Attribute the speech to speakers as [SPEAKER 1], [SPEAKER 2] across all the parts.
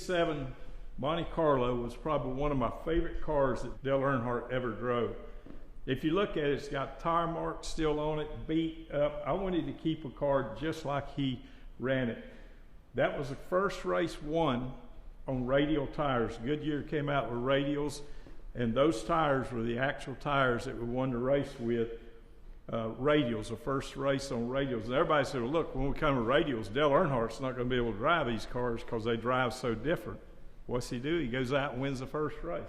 [SPEAKER 1] 57 Monte Carlo was probably one of my favorite cars that Dale Earnhardt ever drove. If you look at it, it's got tire marks still on it, beat up. I wanted to keep a car just like he ran it. That was the first race won on radial tires. Goodyear came out with radials, and those tires were the actual tires that we won the race with. Radials, the first race on radials. And everybody said, well, look, when we come to radials, Dale Earnhardt's not going to be able to drive these cars because they drive so different. What's he do? He goes out and wins the first race.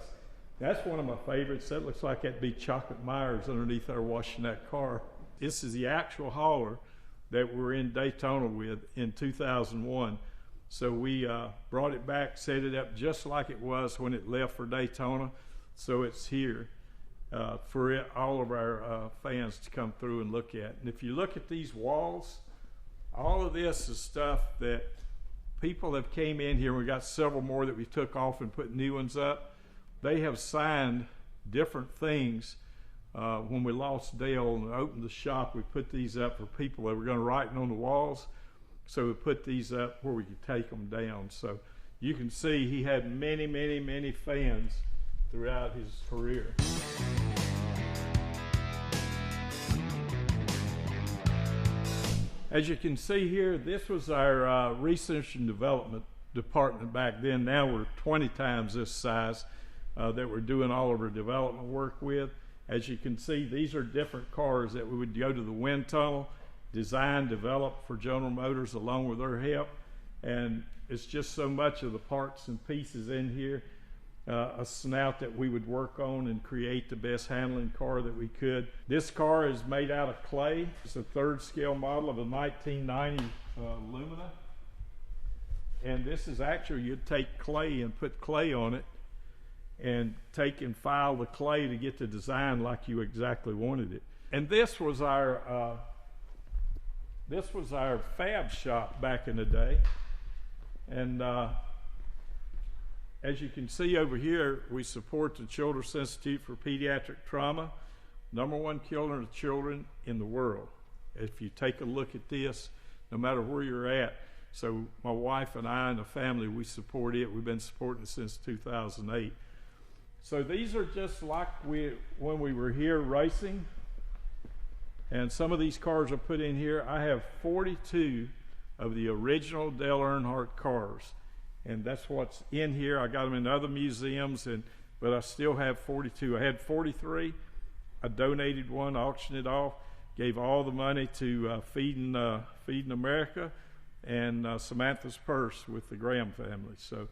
[SPEAKER 1] That's one of my favorites. That looks like that'd be Chocolate Myers underneath there washing that car. This is the actual hauler that we're in Daytona with in 2001. So we brought it back, set it up just like it was when it left for Daytona. So it's here for all of our fans to come through and look at. And if you look at these walls, all of this is stuff that people have came in here. We got several more that we took off and put new ones up. They have signed different things. When we lost Dale and opened the shop, we put these up for people that were going to write it on the walls. So we put these up where we could take them down. So you can see he had many, many, many fans throughout his career. As you can see here, this was our research and development department back then. Now we're 20 times this size that we're doing all of our development work with. As you can see, these are different cars that we would go to the wind tunnel, design, develop for General Motors along with their help. And it's just so much of the parts and pieces in here. A snout that we would work on and create the best handling car that we could. This car is made out of clay. It's a third scale model of a 1990 Lumina. And this is actually, you'd take clay and put clay on it and take and file the clay to get the design like you exactly wanted it. And this was our fab shop back in the day. And as you can see over here, we support the Childress Institute for Pediatric Trauma, #1 killer of children in the world. If you take a look at this, no matter where you're at. So my wife and I and the family, we support it. We've been supporting it since 2008. So these are just like when we were here racing. And some of these cars are put in here. I have 42 of the original Dale Earnhardt cars. And that's what's in here. I got them in other museums, but I still have 42. I had 43. I donated one, auctioned it off, gave all the money to Feeding America and Samantha's Purse with the Graham family. So